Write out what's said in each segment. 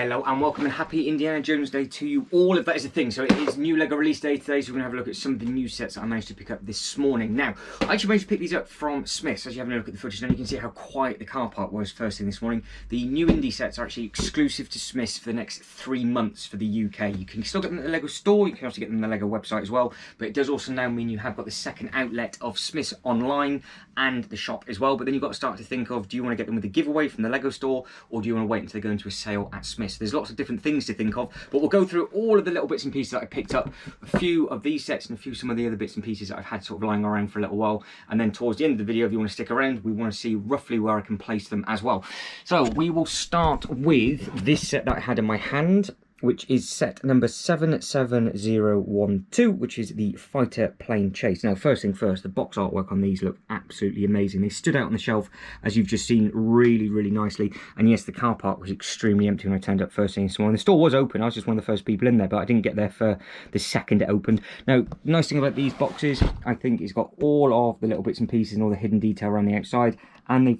Hello and welcome and happy Indiana Jones Day to you all, if that is a thing. So it is new LEGO release day today, so we're going to have a look at some of the new sets that I managed to pick up this morning. Now, I actually managed to pick these up from Smith's. As you have a look at the footage now, you can see how quiet the car park was first thing this morning. The new Indy sets are actually exclusive to Smith's for the next 3 months for the UK. You can still get them at the LEGO store, you can also get them on the LEGO website as well, but it does also now mean you have got the second outlet of Smith's online and the shop as well. But then you've got to start to think of, do you want to get them with a giveaway from the LEGO store, or do you want to wait until they go into a sale at Smith's? There's lots of different things to think of, but we'll go through all of the little bits and pieces that I picked up, a few of these sets and some of the other bits and pieces that I've had sort of lying around for a little while, and then towards the end of the video, if you want to stick around, we want to see roughly where I can place them as well. So we will start with this set that I had in my hand, which is set number 77012, which is the fighter plane chase. Now, first thing first, the box artwork on these look absolutely amazing. They stood out on the shelf, as you've just seen, really, really nicely. And yes, the car park was extremely empty when I turned up first thing this morning. The store was open. I was just one of the first people in there, but I didn't get there for the second it opened. Now, nice thing about these boxes, I think it's got all of the little bits and pieces and all the hidden detail around the outside, and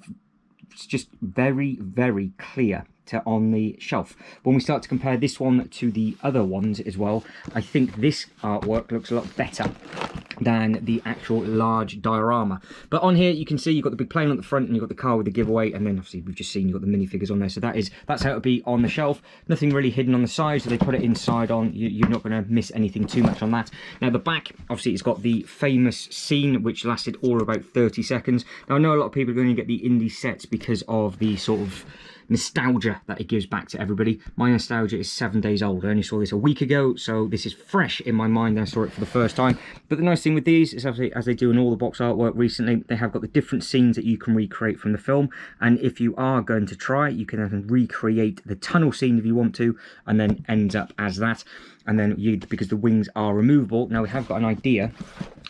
it's just very, very clear on the shelf. When we start to compare this one to the other ones as well, I think this artwork looks a lot better than the actual large diorama. But on here you can see you've got the big plane on the front and you've got the car with the giveaway, and then obviously we've just seen you've got the minifigures on there. So that's how it'll be on the shelf. Nothing really hidden on the side, so they put it inside on. You're not going to miss anything too much on that. Now the back, obviously it's got the famous scene which lasted all about 30 seconds. Now I know a lot of people are going to get the Indy sets because of the sort of nostalgia that it gives back to everybody. My nostalgia is 7 days old. I only saw this a week ago, so this is fresh in my mind. I saw it for the first time. But the nice thing with these is, obviously, as they do in all the box artwork recently, they have got the different scenes that you can recreate from the film. And if you are going to try, you can then recreate the tunnel scene if you want to, and then ends up as that. And then because the wings are removable, now we have got an idea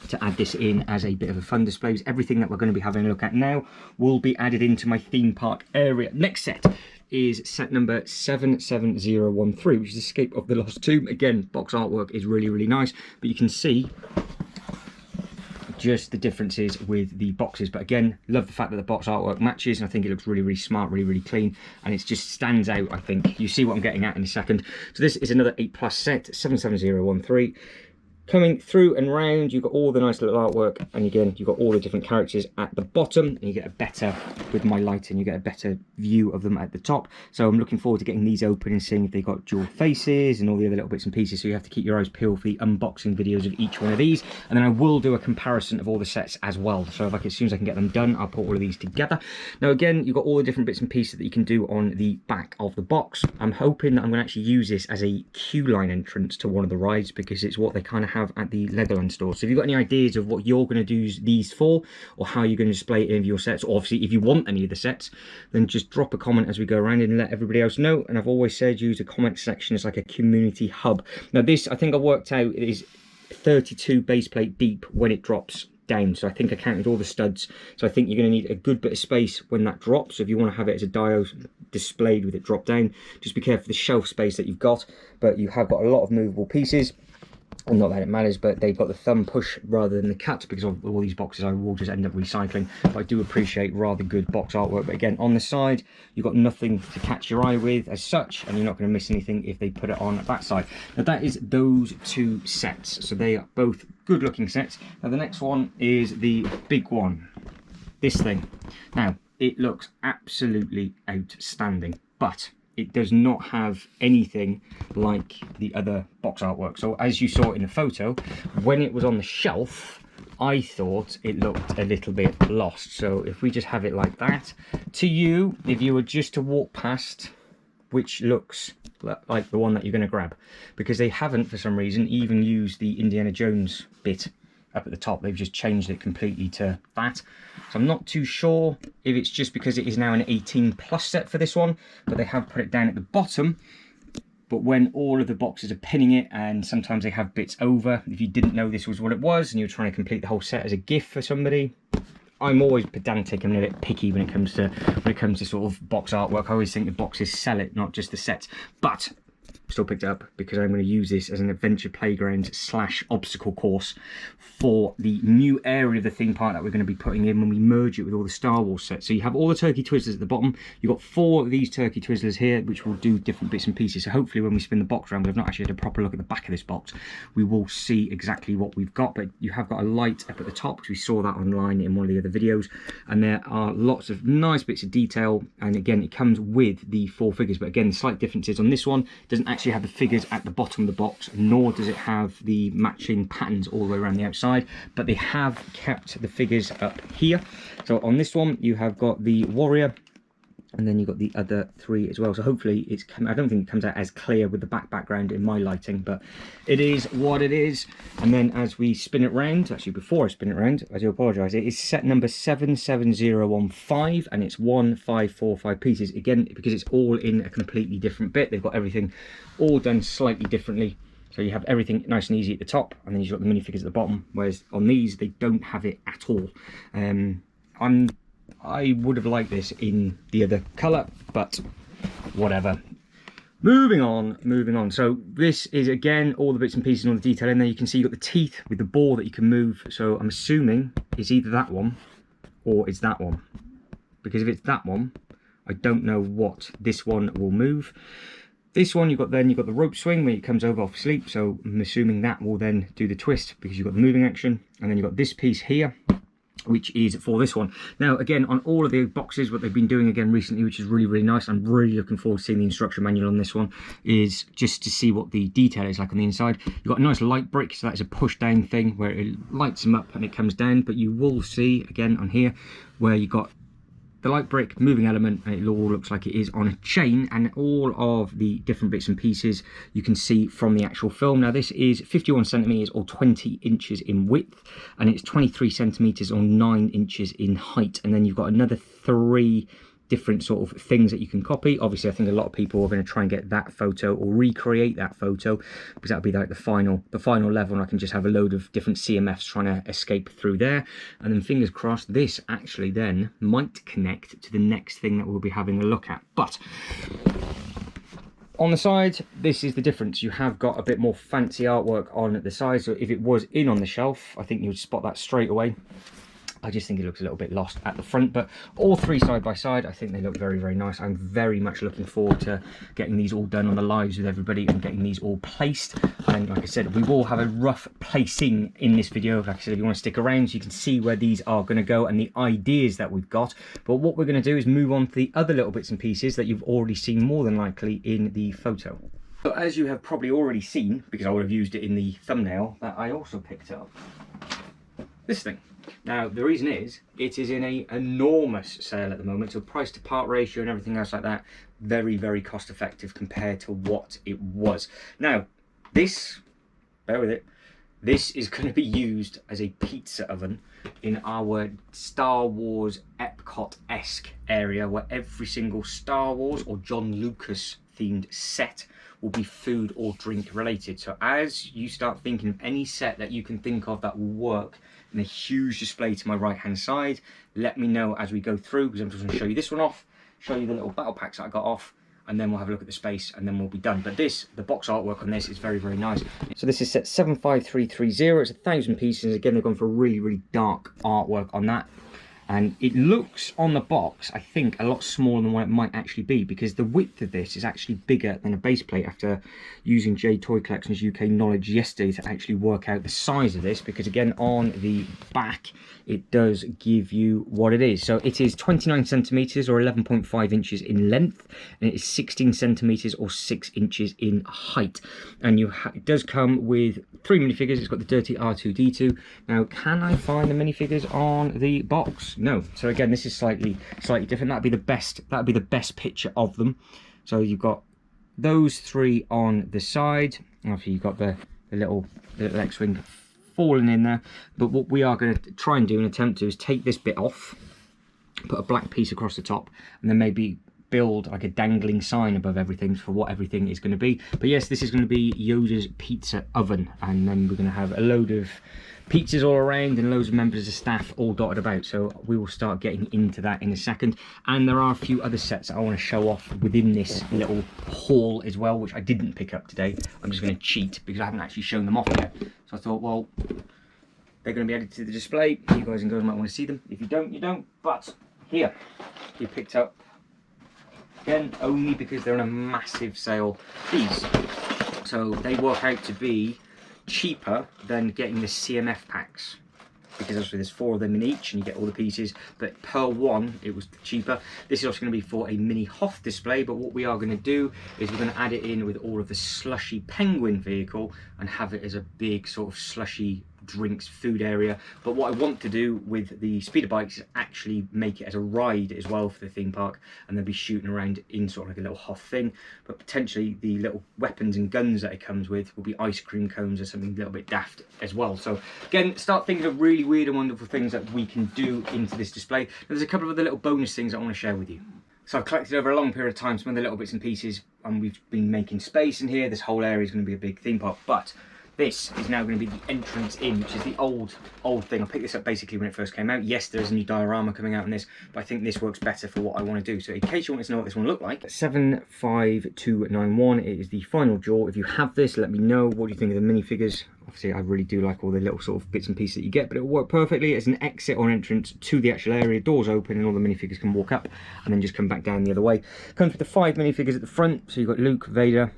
to add this in as a bit of a fun display. Everything that we're going to be having a look at now will be added into my theme park area. Next set is set number 77013, which is Escape of the Lost Tomb. Again, box artwork is really, really nice, but you can see just the differences with the boxes. But again, love the fact that the box artwork matches, and I think it looks really, really smart, really, really clean, and it just stands out. I think you see what I'm getting at in a second. So this is another 8+ set, 77013. Coming through and round, you've got all the nice little artwork, and again, you've got all the different characters at the bottom, and you get a better, with my lighting, you get a better view of them at the top. So I'm looking forward to getting these open and seeing if they've got dual faces and all the other little bits and pieces. So you have to keep your eyes peeled for the unboxing videos of each one of these, and then I will do a comparison of all the sets as well. So like as soon as I can get them done, I'll put all of these together. Now again, you've got all the different bits and pieces that you can do on the back of the box. I'm hoping that I'm going to actually use this as a queue line entrance to one of the rides, because it's what they kind of have at the Legoland store. So if you've got any ideas of what you're going to do these for, or how you're going to display any of your sets, or obviously if you want any of the sets, then just drop a comment as we go around and let everybody else know. And I've always said use the comment section as like a community hub. Now this, I think I worked out, it is 32 base plate deep when it drops down. So I think I counted all the studs. So I think you're going to need a good bit of space when that drops. So if you want to have it as a dio displayed with it drop down, just be careful of the shelf space that you've got. But you have got a lot of movable pieces. And not that it matters, but they've got the thumb push rather than the cut, because of all these boxes I will just end up recycling. But I do appreciate rather good box artwork. But again, on the side, you've got nothing to catch your eye with as such, and you're not going to miss anything if they put it on that side. Now that is those two sets. So they are both good looking sets. Now the next one is the big one, this thing. Now it looks absolutely outstanding, but it does not have anything like the other box artwork. So as you saw in the photo, when it was on the shelf, I thought it looked a little bit lost. So if we just have it like that, to you, if you were just to walk past, which looks like the one that you're going to grab, because they haven't for some reason even used the Indiana Jones bit up at the top. They've just changed it completely to that. So I'm not too sure if it's just because it is now an 18+ set for this one, but they have put it down at the bottom. But when all of the boxes are pinning it, and sometimes they have bits over, if you didn't know this was what it was and you're trying to complete the whole set as a gift for somebody, I'm always pedantic and a bit picky when it comes to sort of box artwork. I always think the boxes sell it, not just the sets. But still picked it up because I'm going to use this as an adventure playground / obstacle course for the new area of the theme park that we're going to be putting in when we merge it with all the Star Wars sets. So you have all the Turkey Twizzlers at the bottom. You've got 4 of these Turkey Twizzlers here, which will do different bits and pieces. So hopefully when we spin the box around, but I've not actually had a proper look at the back of this box, we will see exactly what we've got. But you have got a light up at the top, because we saw that online in one of the other videos. And there are lots of nice bits of detail. And again, it comes with the 4 figures. But again, the slight difference is on this one, it doesn't actually have the figures at the bottom of the box, nor does it have the matching patterns all the way around the outside. But they have kept the figures up here. So on this one, you have got the warrior, and then you've got the other 3 as well. So hopefully it's I don't think it comes out as clear with the background in my lighting, but it is what it is. And then as we spin it round, actually before I spin it round, I do apologise, it is set number 77015, and it's 1545 pieces. Again, because it's all in a completely different bit, they've got everything all done slightly differently. So you have everything nice and easy at the top, and then you've got the minifigures at the bottom, whereas on these, they don't have it at all. I would have liked this in the other colour, but whatever. Moving on. So this is, again, all the bits and pieces and all the detail in there. You can see you've got the teeth with the ball that you can move. So I'm assuming it's either that one or it's that one. Because if it's that one, I don't know what this one will move. This one, you've got the rope swing when it comes over off sleep, so I'm assuming that will then do the twist because you've got the moving action. And then you've got this piece here, which is for this one. Now, again, on all of the boxes, what they've been doing again recently, which is really, really nice, I'm really looking forward to seeing the instruction manual on this one, is just to see what the detail is like on the inside. You've got a nice light brick, so that is a push down thing where it lights them up and it comes down, but you will see, again, on here, where you've got the light brick, moving element, and it all looks like it is on a chain, and all of the different bits and pieces you can see from the actual film. Now this is 51 centimeters or 20 inches in width, and it's 23 centimeters or 9 inches in height, and then you've got another 3 different sort of things that you can copy. Obviously, I think a lot of people are going to try and get that photo or recreate that photo, because that'll be like the final level, and I can just have a load of different CMFs trying to escape through there. And then fingers crossed, this actually then might connect to the next thing that we'll be having a look at. But on the side, this is the difference. You have got a bit more fancy artwork on the side, so if it was in on the shelf, I think you would spot that straight away. I just think it looks a little bit lost at the front, but all 3 side by side, I think they look very, very nice. I'm very much looking forward to getting these all done on the lives with everybody and getting these all placed. And like I said, we will have a rough placing in this video. Like I said, if you want to stick around so you can see where these are going to go and the ideas that we've got. But what we're going to do is move on to the other little bits and pieces that you've already seen more than likely in the photo. So as you have probably already seen, because I would have used it in the thumbnail, that I also picked up this thing. Now, the reason is, it is in an enormous sale at the moment, so price to part ratio and everything else like that, very, very cost effective compared to what it was. Now, this, bear with it, this is going to be used as a pizza oven in our Star Wars Epcot-esque area, where every single Star Wars or John Lucas themed set will be food or drink related. So as you start thinking of any set that you can think of that will work in a huge display to my right hand side, let me know as we go through, because I'm just going to show you this one off, show you the little battle packs that I got off, and then we'll have a look at the space and then we'll be done. But this, the box artwork on this is very, very nice. So this is set 75330, it's 1,000 pieces. Again, they've gone for really, really dark artwork on that. And it looks on the box, I think, a lot smaller than what it might actually be, because the width of this is actually bigger than a base plate, after using J Toy Collections UK knowledge yesterday to actually work out the size of this, because again, on the back, it does give you what it is. So it is 29 centimeters or 11.5 inches in length, and it is 16 centimeters or 6 inches in height. And it does come with 3 minifigures. It's got the Dirty R2-D2. Now, can I find the minifigures on the box? No. So again, this is slightly different. That'd be the best picture of them. So you've got those 3 on the side. Obviously, you've got the little X-wing falling in there. But what we are going to try and do and attempt to is take this bit off, put a black piece across the top, and then maybe build like a dangling sign above everything for what everything is going to be. But yes, this is going to be Yoda's pizza oven, and then we're going to have a load of pizzas all around and loads of members of staff all dotted about. So we will start getting into that in a second. And there are a few other sets that I want to show off within this little haul as well, which I didn't pick up today. I'm just going to cheat because I haven't actually shown them off yet. So I thought, well, they're going to be added to the display. You guys and girls might want to see them. If you don't, you don't. But here, you picked up, again, only because they're on a massive sale, these. So they work out to be cheaper than getting the CMF packs, because obviously there's 4 of them in each and you get all the pieces, but per one it was cheaper. This is also going to be for a mini Hoth display, but what we are going to do is we're going to add it in with all of the slushy Penguin vehicle and have it as a big sort of slushy drinks food area. But what I want to do with the speeder bikes is actually make it as a ride as well for the theme park, and then be shooting around in sort of like a little Hoth thing. But potentially the little weapons and guns that it comes with will be ice cream cones or something a little bit daft as well. So again, start thinking of really weird and wonderful things that we can do into this display. There's a couple of other little bonus things I want to share with you. So I've collected over a long period of time some of the little bits and pieces, and we've been making space in here. This whole area is going to be a big theme park, but this is now going to be the entrance in, which is the old thing. I picked this up basically when it first came out. Yes, there's a new diorama coming out on this, but I think this works better for what I want to do. So in case you want to know what this one looked like, 75291, it is the final jaw. If you have this, let me know. What do you think of the minifigures? Obviously, I really do like all the little sort of bits and pieces that you get, but it'll work perfectly as an exit or entrance to the actual area. Doors open and all the minifigures can walk up and then just come back down the other way. Comes with the 5 minifigures at the front. So you've got Luke, Vader,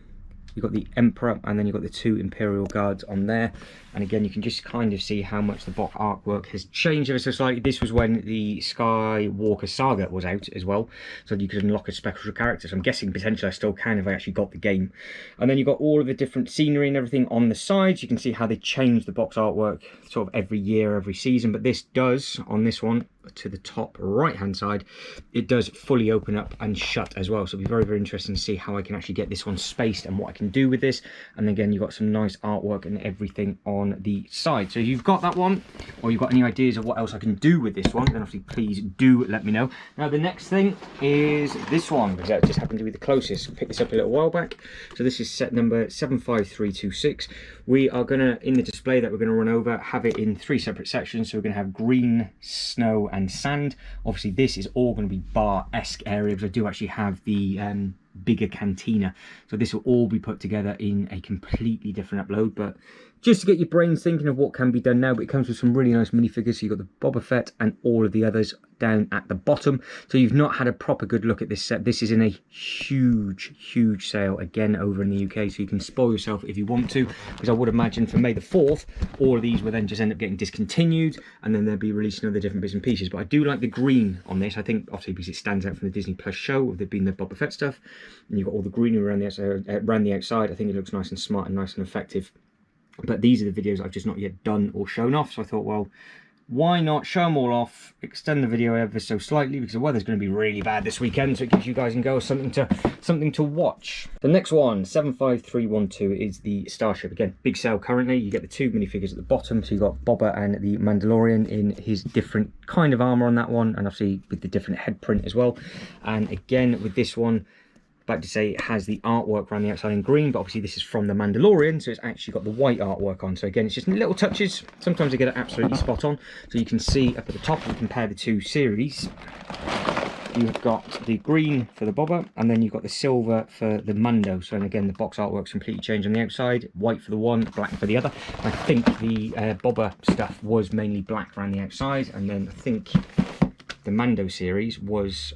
you've got the Emperor, and then you've got the 2 Imperial Guards on there. And again, you can just kind of see how much the box artwork has changed ever so slightly. This was when the Skywalker Saga was out as well, so you could unlock a special character. So I'm guessing potentially I still can if I actually got the game. And then you've got all of the different scenery and everything on the sides. You can see how they change the box artwork sort of every year, every season. But this does, on this one, to the top right hand side, it does fully open up and shut as well. So it'll be very, very interesting to see how I can actually get this one spaced and what I can do with this. And again, you've got some nice artwork and everything on the side. So if you've got that one, or you've got any ideas of what else I can do with this one, then obviously please do let me know. Now the next thing is this one, because that just happened to be the closest. I picked this up a little while back. So this is set number 75326. We are gonna, in the display that we're gonna run over, have it in 3 separate sections. So we're gonna have green, snow and sand. Obviously this is all going to be bar-esque area, because I do actually have the bigger cantina, so this will all be put together in a completely different upload. But just to get your brains thinking of what can be done now, but it comes with some really nice minifigures. So you've got the Boba Fett and all of the others down at the bottom. So you've not had a proper good look at this set. This is in a huge sale again over in the UK, so you can spoil yourself if you want to, because I would imagine for May the 4th all of these will then just end up getting discontinued, and then they'll be releasing other different bits and pieces. But I do like the green on this. I think obviously because it stands out from the Disney Plus show, with it being the Boba Fett stuff, and you've got all the greenery around the outside. I think it looks nice and smart and nice and effective. But these are the videos I've just not yet done or shown off, so I thought, well, why not show them all off, extend the video ever so slightly, because the weather's going to be really bad this weekend, so it gives you guys and girls something to watch. The next one, 75312, is the Starship. Again, big sale currently. You get the 2 minifigures at the bottom, so you've got Boba and the Mandalorian in his different kind of armour on that one, and obviously with the different head print as well. And again, with this one, like to say, it has the artwork around the outside in green, but obviously this is from the Mandalorian, so it's actually got the white artwork on. So again, it's just little touches. Sometimes they get it absolutely spot on. So you can see up at the top, and compare the 2 series. You've got the green for the Boba, and then you've got the silver for the Mando. So, and again, the box artwork's completely changed on the outside. White for the one, black for the other. I think the Boba stuff was mainly black around the outside, and then I think the Mando series was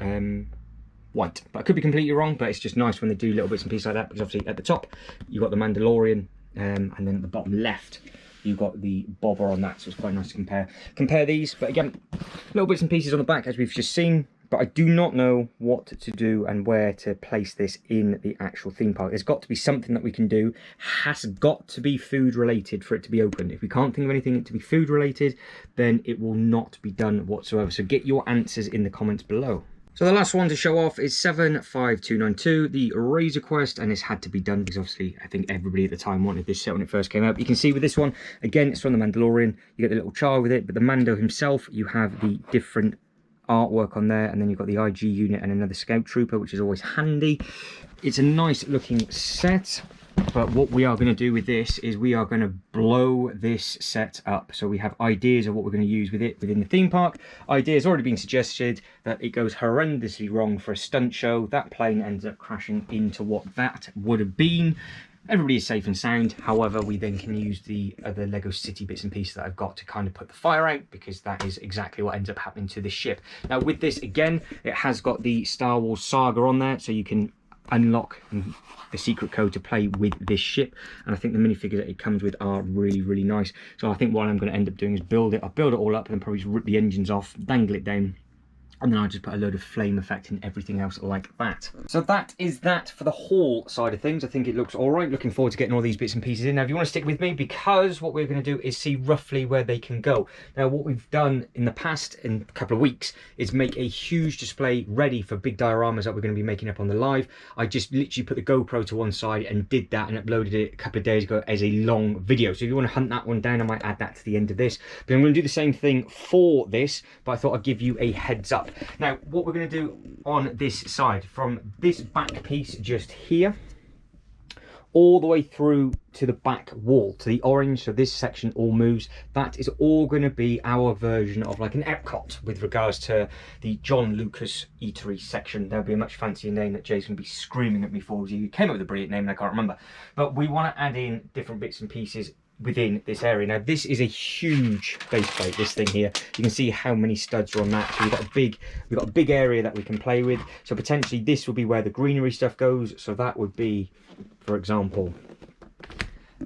white, but I could be completely wrong. But it's just nice when they do little bits and pieces like that, because obviously at the top you've got the Mandalorian, and then at the bottom left you've got the Boba on that, so it's quite nice to compare these. But again, little bits and pieces on the back as we've just seen, but I do not know what to do and where to place this in the actual theme park. There's got to be something that we can do, has got to be food related for it to be open. If we can't think of anything to be food related, then it will not be done whatsoever. So get your answers in the comments below. So the last one to show off is 75292, the Razor Quest, and this had to be done because obviously I think everybody at the time wanted this set when it first came out. You can see with this one, again, it's from the Mandalorian. You get the little char with it, but the Mando himself, you have the different artwork on there, and then you've got the IG unit and another Scout Trooper, which is always handy. It's a nice looking set. But what we are going to do with this is we are going to blow this set up. So we have ideas of what we're going to use with it within the theme park. Ideas already been suggested that it goes horrendously wrong for a stunt show. That plane ends up crashing into what that would have been. Everybody is safe and sound. However, we then can use the other Lego City bits and pieces that I've got to kind of put the fire out, because that is exactly what ends up happening to this ship. Now with this, again, it has got the Star Wars saga on there, so you can unlock the secret code to play with this ship. And I think the minifigures that it comes with are really, really nice. So I think what I'm going to end up doing is build it. I'll build it all up and then probably just rip the engines off, dangle it down, and then I'll just put a load of flame effect and everything else like that. So that is that for the haul side of things. I think it looks all right. Looking forward to getting all these bits and pieces in. Now, if you want to stick with me, because what we're going to do is see roughly where they can go. Now, what we've done in the past, in a couple of weeks, is make a huge display ready for big dioramas that we're going to be making up on the live. I just literally put the GoPro to one side and did that and uploaded it a couple of days ago as a long video. So if you want to hunt that one down, I might add that to the end of this. But I'm going to do the same thing for this, but I thought I'd give you a heads up. Now, what we're going to do on this side, from this back piece just here, all the way through to the back wall, to the orange, so this section all moves, that is all going to be our version of like an Epcot with regards to the John Lucas Eatery section. There'll be a much fancier name that Jay's going to be screaming at me for. He came up with a brilliant name and I can't remember. But we want to add in different bits and pieces within this area. Now this is a huge base plate, this thing here. You can see how many studs are on that. So we've got a big area that we can play with. So potentially this will be where the greenery stuff goes. So that would be, for example,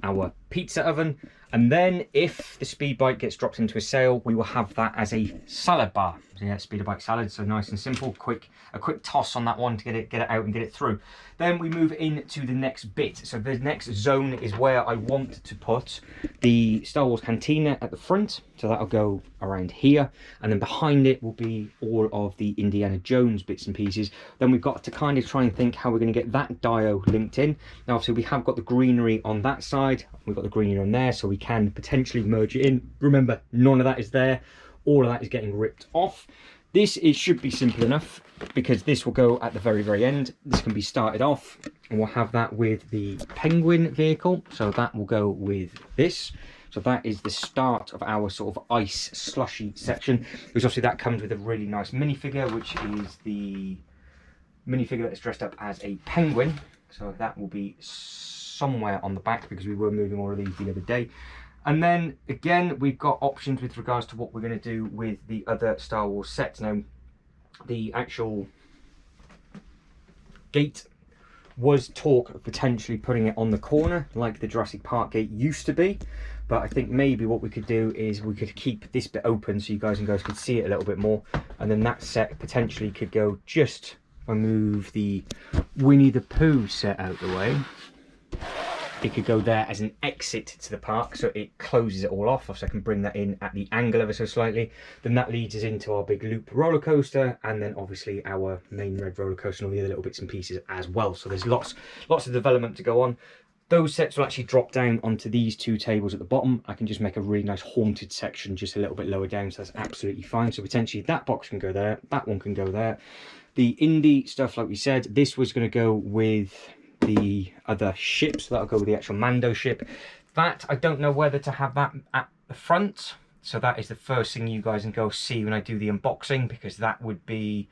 our pizza oven. And then if the speed bike gets dropped into a sail, we will have that as a salad bar. So yeah, speeder bike salad, so nice and simple. A quick toss on that one to get it out and get it through. Then we move into the next bit. So the next zone is where I want to put the Star Wars Cantina at the front. So that'll go around here. And then behind it will be all of the Indiana Jones bits and pieces. Then we've got to kind of try and think how we're going to get that dio linked in. Now obviously we have got the greenery on that side. We've got the greenery on there, so we can potentially merge it in. Remember, none of that is there. All of that is getting ripped off. This should be simple enough, because this will go at the very, very end. This can be started off, and we'll have that with the Penguin vehicle. So that will go with this. So that is the start of our sort of ice slushy section. Because obviously that comes with a really nice minifigure, which is the minifigure that is dressed up as a penguin. So that will be somewhere on the back, because we were moving all of these the other day. And then again, we've got options with regards to what we're going to do with the other Star Wars sets. Now, the actual gate was talk of potentially putting it on the corner like the Jurassic Park gate used to be. But I think maybe what we could do is we could keep this bit open so you guys could see it a little bit more. And then that set potentially could go just, if I move the Winnie the Pooh set out the way, it could go there as an exit to the park, so it closes it all off, so I can bring that in at the angle ever so slightly. Then that leads us into our big loop roller coaster, and then obviously our main red roller coaster and all the other little bits and pieces as well. So there's lots of development to go on. Those sets will actually drop down onto these two tables at the bottom. I can just make a really nice haunted section just a little bit lower down, so that's absolutely fine. So potentially that box can go there, that one can go there. The indie stuff, like we said, this was going to go with the other ship, so that'll go with the actual Mando ship. That, I don't know whether to have that at the front, so that is the first thing you guys can go see when I do the unboxing, because that would be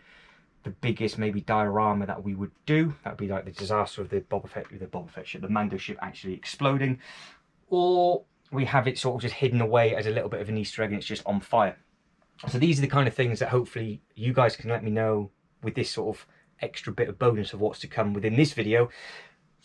the biggest maybe diorama that we would do. That would be like the disaster of the Boba Fett ship, the Mando ship actually exploding, or we have it sort of just hidden away as a little bit of an Easter egg and it's just on fire. So these are the kind of things that hopefully you guys can let me know with this sort of extra bit of bonus of what's to come within this video.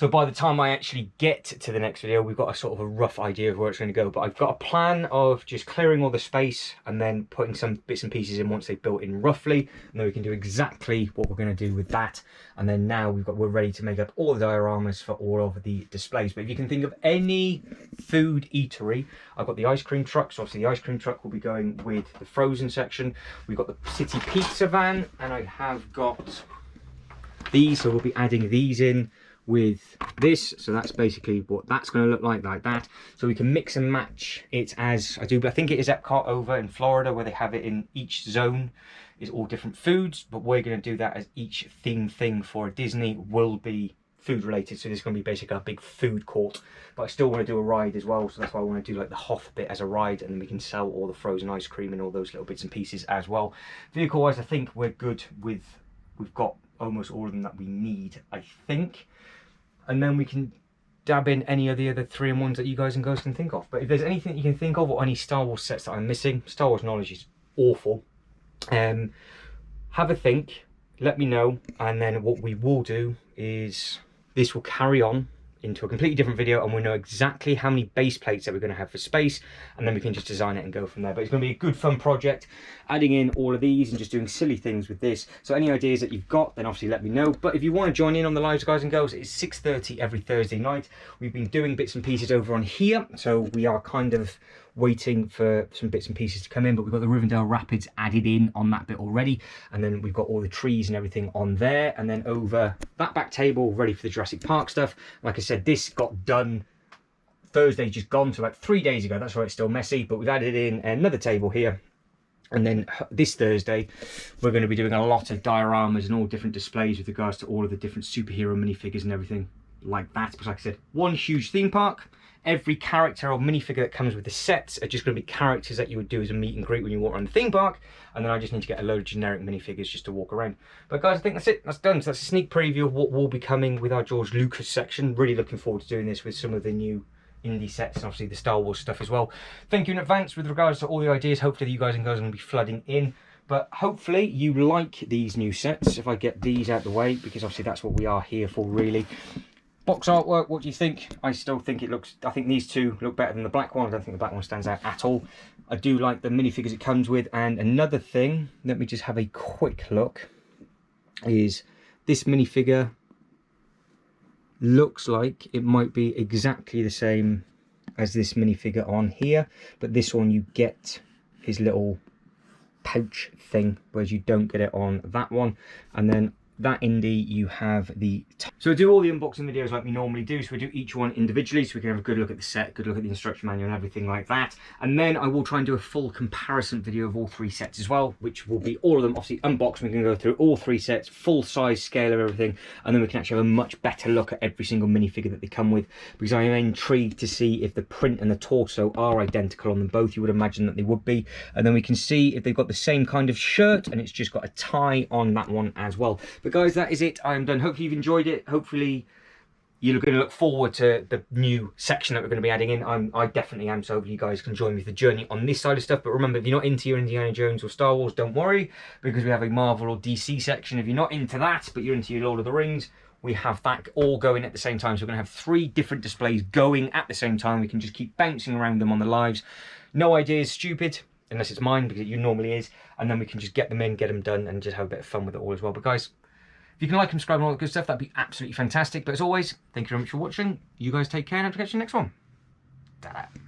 So by the time I actually get to the next video, we've got a sort of a rough idea of where it's going to go. But I've got a plan of just clearing all the space and then putting some bits and pieces in once they've built in roughly. And then we can do exactly what we're going to do with that. And then now we're ready to make up all the dioramas for all of the displays. But if you can think of any food eatery, I've got the ice cream truck. So obviously the ice cream truck will be going with the frozen section. We've got the city pizza van, and I have got these, so we'll be adding these in with this. So that's basically what that's going to look like that. So we can mix and match it as I do. But I think it is Epcot over in Florida, where they have it in each zone is all different foods, but we're going to do that as each theme thing for Disney will be food related, so this is going to be basically a big food court, but I still want to do a ride as well, so that's why I want to do like the Hoth bit as a ride, and then we can sell all the frozen ice cream and all those little bits and pieces as well. Vehicle wise, I think we're good with, we've got almost all of them that we need, I think, and then we can dab in any of the other 3-in-1s that you guys and girls can think of. But if there's anything you can think of, or any Star Wars sets that I'm missing, Star Wars knowledge is awful, have a think, let me know, and then what we will do is this will carry on into a completely different video, and we'll know exactly how many base plates that we're going to have for space, and then we can just design it and go from there. But it's going to be a good fun project, adding in all of these and just doing silly things with this. So any ideas that you've got, then obviously let me know. But if you want to join in on the lives, guys and girls, it's 6:30 every Thursday night. We've been doing bits and pieces over on here, so we are kind of waiting for some bits and pieces to come in, but we've got the Rivendell Rapids added in on that bit already, and then we've got all the trees and everything on there, and then over that back table ready for the Jurassic Park stuff. Like I said, this got done Thursday just gone, so like 3 days ago. That's why it's still messy, but we've added in another table here. And then this Thursday, we're going to be doing a lot of dioramas and all different displays with regards to all of the different superhero minifigures and everything like that. But like I said, one huge theme park. Every character or minifigure that comes with the sets are just going to be characters that you would do as a meet and greet when you walk around the theme park. And then I just need to get a load of generic minifigures just to walk around. But guys, I think that's it. That's done. So that's a sneak preview of what will be coming with our George Lucas section. Really looking forward to doing this with some of the new indie sets and obviously the Star Wars stuff as well. Thank you in advance with regards to all the ideas. Hopefully you guys and girls are going to be flooding in. But hopefully you like these new sets, if I get these out the way, because obviously that's what we are here for, really. Box artwork, what do you think? I still think it looks, I think these two look better than the black one. I don't think the black one stands out at all. I do like the minifigures it comes with. And another thing, let me just have a quick look, is this minifigure looks like it might be exactly the same as this minifigure on here, but this one you get his little pouch thing, whereas you don't get it on that one. And then that indie, you have the... So we do all the unboxing videos like we normally do, so we do each one individually, so we can have a good look at the set, good look at the instruction manual and everything like that. And then I will try and do a full comparison video of all 3 sets as well, which will be all of them, obviously unboxed. We can go through all 3 sets, full size scale of everything, and then we can actually have a much better look at every single minifigure that they come with, because I am intrigued to see if the print and the torso are identical on them both. You would imagine that they would be, and then we can see if they've got the same kind of shirt and it's just got a tie on that one as well. But guys, that is it. I am done. Hopefully you've enjoyed it. Hopefully you're going to look forward to the new section that we're going to be adding in. I definitely am, so hopefully you guys can join me for the journey on this side of stuff. But remember, if you're not into your Indiana Jones or Star Wars, don't worry, because we have a Marvel or DC section. If you're not into that, but you're into your Lord of the Rings, we have that all going at the same time. So we're going to have 3 different displays going at the same time. We can just keep bouncing around them on the lives. No idea is stupid, unless it's mine, because it normally is. And then we can just get them in, get them done, and just have a bit of fun with it all as well. But guys, if you can like and subscribe and all that good stuff, that'd be absolutely fantastic. But as always, thank you very much for watching. You guys take care, and I'll catch you in the next one. Ta-da.